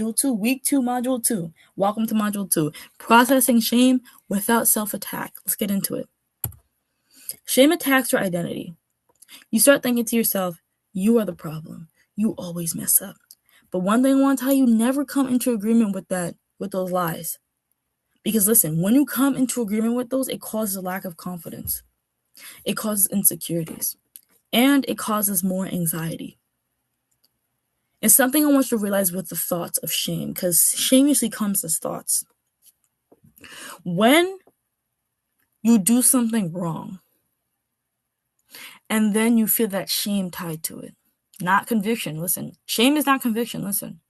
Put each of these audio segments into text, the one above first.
week 2, module 2. Welcome to module 2. Processing shame without self-attack. Let's get into it. Shame attacks your identity. You start thinking to yourself, you are the problem. You always mess up. But one thing I want to tell you, never come into agreement with those lies. Because listen, when you come into agreement with those, it causes a lack of confidence. It causes insecurities. And it causes more anxiety. It's something I want you to realize with the thoughts of shame, because shame usually comes as thoughts. When you do something wrong, and then you feel that shame tied to it, not conviction, listen. Shame is not conviction, listen.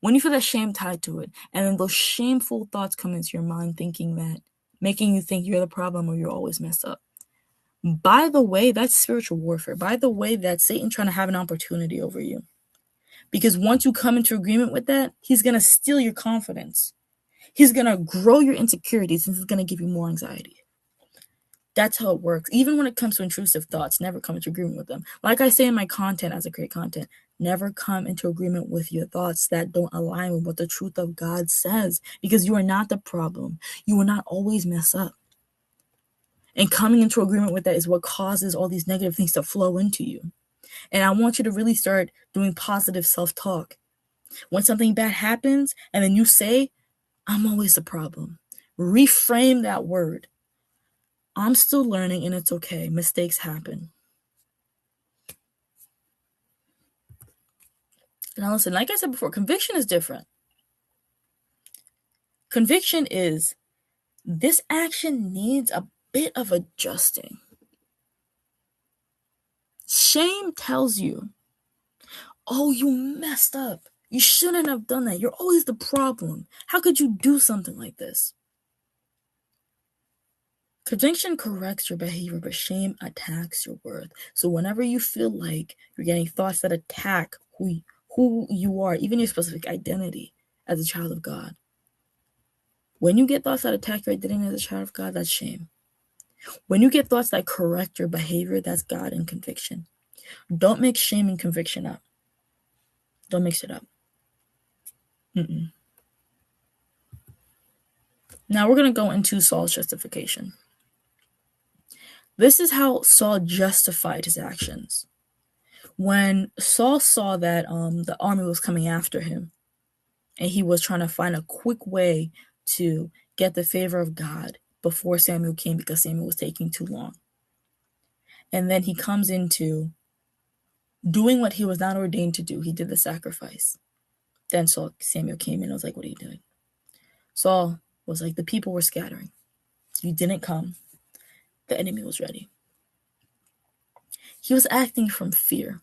When you feel that shame tied to it, and then those shameful thoughts come into your mind making you think you're the problem or you're always messed up. By the way, that's spiritual warfare. By the way, that's Satan trying to have an opportunity over you. Because once you come into agreement with that, he's going to steal your confidence. He's going to grow your insecurities and he's going to give you more anxiety. That's how it works. Even when it comes to intrusive thoughts, never come into agreement with them. Like I say in my content as I create content, never come into agreement with your thoughts that don't align with what the truth of God says. Because you are not the problem. You will not always mess up. And coming into agreement with that is what causes all these negative things to flow into you. And I want you to really start doing positive self-talk. When something bad happens and then you say, I'm always the problem. Reframe that word. I'm still learning and it's okay. Mistakes happen. Now listen, like I said before, conviction is different. Conviction is, this action needs a bit of adjusting. Shame tells you, oh, you messed up. You shouldn't have done that. You're always the problem. How could you do something like this? Conviction corrects your behavior, but shame attacks your worth. So whenever you feel like you're getting thoughts that attack who you are, even your specific identity as a child of God, when you get thoughts that attack your identity as a child of God, that's shame. When you get thoughts that correct your behavior, that's God and conviction. Don't mix shame and conviction up. Don't mix it up. Now we're going to go into Saul's justification. This is how Saul justified his actions. When Saul saw that the army was coming after him, and he was trying to find a quick way to get the favor of God before Samuel came because Samuel was taking too long. And then he comes into doing what he was not ordained to do. He did the sacrifice. Then Samuel came in and was like, what are you doing? Saul was like, the people were scattering. You didn't come. The enemy was ready. He was acting from fear.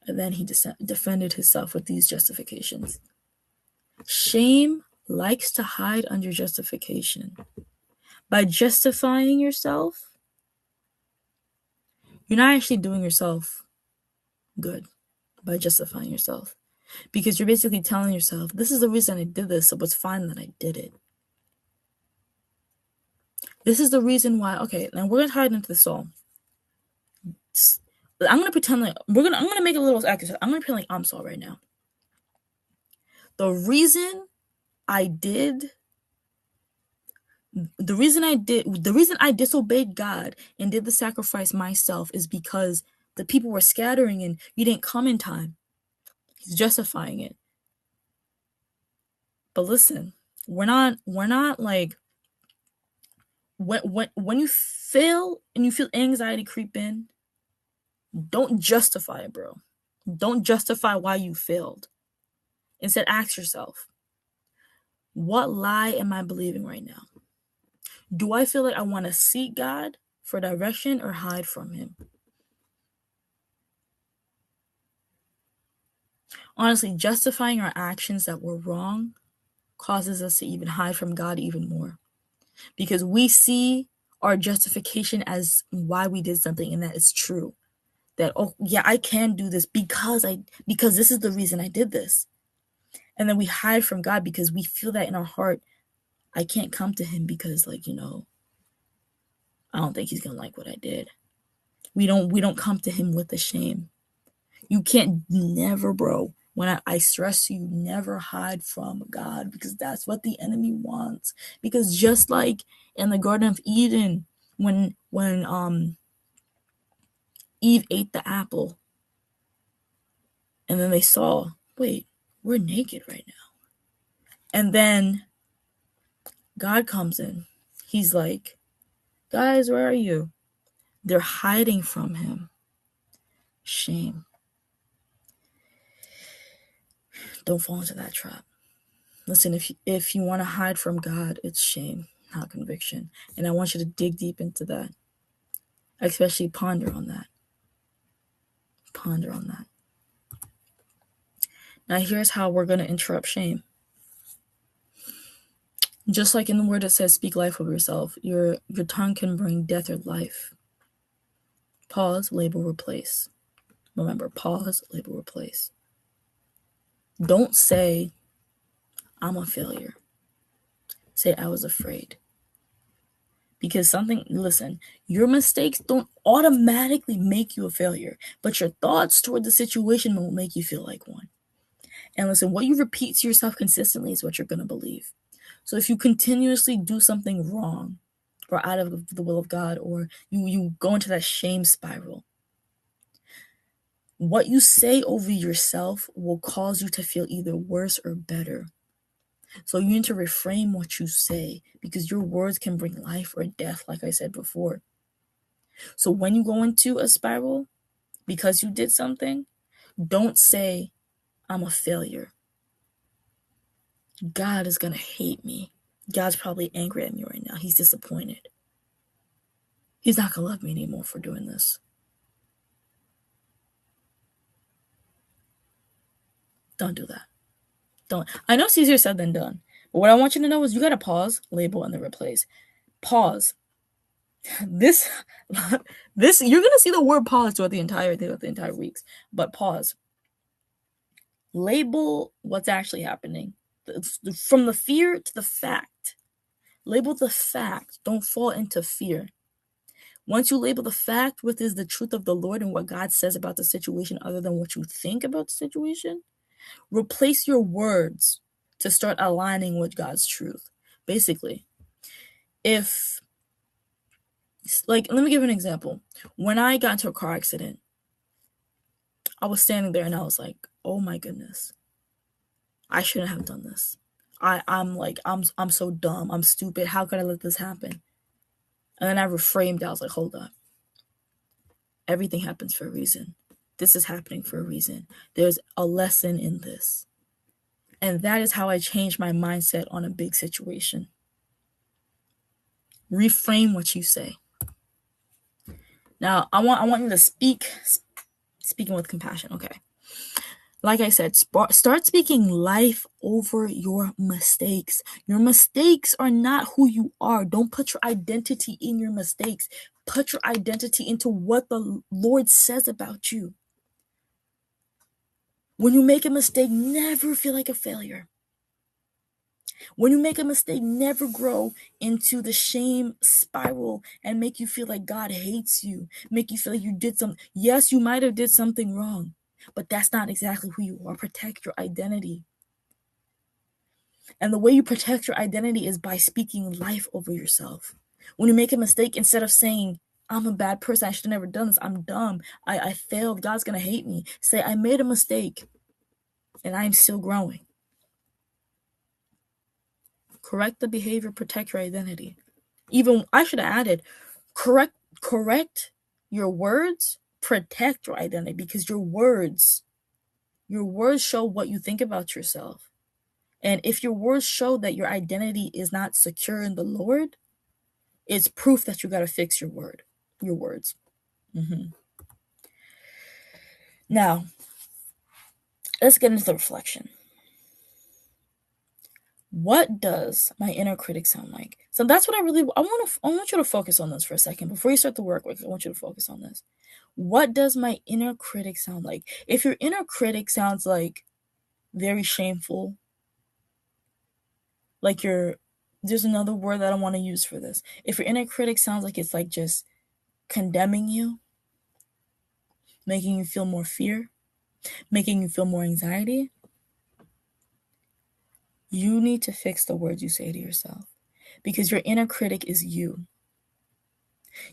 And then he defended himself with these justifications. Shame likes to hide under justification. By justifying yourself, you're not actually doing yourself good by justifying yourself. Because you're basically telling yourself, this is the reason I did this, so it's fine that I did it. This is the reason why, okay, now we're going to tie it into the Saul. I'm going to pretend like, I'm going to make a little accurate. I'm going to pretend like I'm Saul right now. The reason I disobeyed God and did the sacrifice myself is because the people were scattering and you didn't come in time. He's justifying it. But listen, we're not like, when you fail and you feel anxiety creep in, don't justify it, bro. Don't justify why you failed. Instead, ask yourself, what lie am I believing right now? Do I feel like I want to seek God for direction or hide from him? Honestly, justifying our actions that were wrong causes us to even hide from God even more. Because we see our justification as why we did something and that it's true. That, oh, yeah, I can do this because this is the reason I did this. And then we hide from God because we feel that in our heart, I can't come to him because, like, I don't think he's going to like what I did. We don't come to him with the shame. You can't never, bro, When I stress to you, never hide from God, because that's what the enemy wants. Because just like in the Garden of Eden, when Eve ate the apple, and then they saw, wait, we're naked right now. And then God comes in. He's like, guys, where are you? They're hiding from him. Shame. Don't fall into that trap. Listen, if you want to hide from God, it's shame, not conviction. And I want you to dig deep into that. Especially ponder on that. Ponder on that. Now here's how we're going to interrupt shame. Just like in the word it says, speak life over yourself. Your tongue can bring death or life. Pause, label, replace. Remember, pause, label, replace. Don't say, I'm a failure. Say, I was afraid. Because listen, your mistakes don't automatically make you a failure, but your thoughts toward the situation will make you feel like one. And listen, what you repeat to yourself consistently is what you're going to believe. So if you continuously do something wrong or out of the will of God, or you go into that shame spiral, what you say over yourself will cause you to feel either worse or better. So you need to reframe what you say, because your words can bring life or death, like I said before. So when you go into a spiral because you did something, don't say, I'm a failure. God is going to hate me. God's probably angry at me right now. He's disappointed. He's not going to love me anymore for doing this. Don't do that. Don't. I know it's easier said than done. But what I want you to know is you got to pause, label, and then replace. Pause. This you're going to see the word pause throughout the entire weeks. But pause. Label what's actually happening. From the fear to the fact. Label the fact. Don't fall into fear. Once you label the fact with is the truth of the Lord and what God says about the situation other than what you think about the situation, replace your words to start aligning with God's truth. Basically, let me give an example. When I got into a car accident, I was standing there and I was like, oh my goodness, I shouldn't have done this. I'm so dumb. I'm stupid. How could I let this happen? And then I reframed. I was like, hold up. Everything happens for a reason. This is happening for a reason. There's a lesson in this. And that is how I changed my mindset on a big situation. Reframe what you say. Now, I want you to speaking with compassion, okay? Like I said, start speaking life over your mistakes. Your mistakes are not who you are. Don't put your identity in your mistakes. Put your identity into what the Lord says about you. When you make a mistake, never feel like a failure. When you make a mistake, never grow into the shame spiral and make you feel like God hates you, make you feel like you did something. Yes, you might have did something wrong, but that's not exactly who you are. Protect your identity. And the way you protect your identity is by speaking life over yourself. When you make a mistake, instead of saying, I'm a bad person, I should have never done this, I'm dumb, I failed, God's going to hate me, say, I made a mistake and I'm still growing. Correct the behavior, protect your identity. Even, I should have added, correct your words, protect your identity, because your words show what you think about yourself. And if your words show that your identity is not secure in the Lord, it's proof that you got to fix your words. Now, let's get into the reflection. What does my inner critic sound like? So that's what I want you to focus on this for a second. Before you start the work, I want you to focus on this. What does my inner critic sound like? If your inner critic sounds like very shameful, like there's another word that I want to use for this. If your inner critic sounds like it's like just condemning you, making you feel more fear, making you feel more anxiety, you need to fix the words you say to yourself, because your inner critic is you.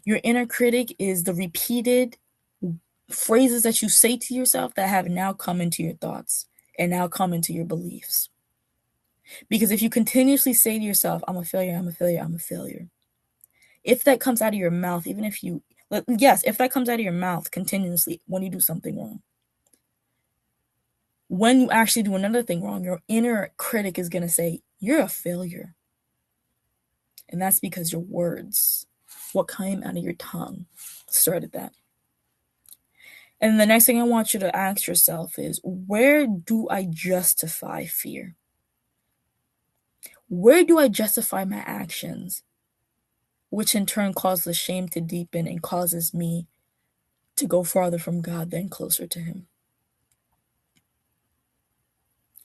Your inner critic is the repeated phrases that you say to yourself that have now come into your thoughts and now come into your beliefs. Because if you continuously say to yourself, I'm a failure, I'm a failure, I'm a failure, if that comes out of your mouth, even if you, yes, if that comes out of your mouth continuously when you do something wrong, when you actually do another thing wrong, your inner critic is going to say, you're a failure. And that's because your words, what came out of your tongue, started that. And the next thing I want you to ask yourself is, where do I justify fear? Where do I justify my actions? Which in turn causes the shame to deepen and causes me to go farther from God than closer to Him.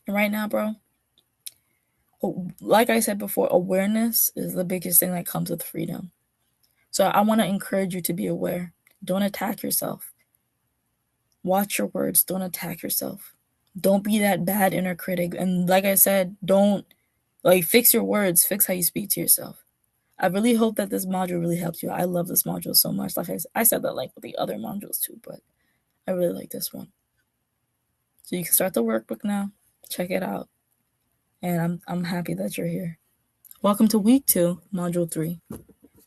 And right now, bro, like I said before, awareness is the biggest thing that comes with freedom. So I want to encourage you to be aware. Don't attack yourself. Watch your words. Don't attack yourself. Don't be that bad inner critic. And like I said, don't fix your words. Fix how you speak to yourself. I really hope that this module really helped you. I love this module so much. Like I said that with the other modules too, but I really like this one. So you can start the workbook now. Check it out. And I'm happy that you're here. Welcome to week 2, module 3.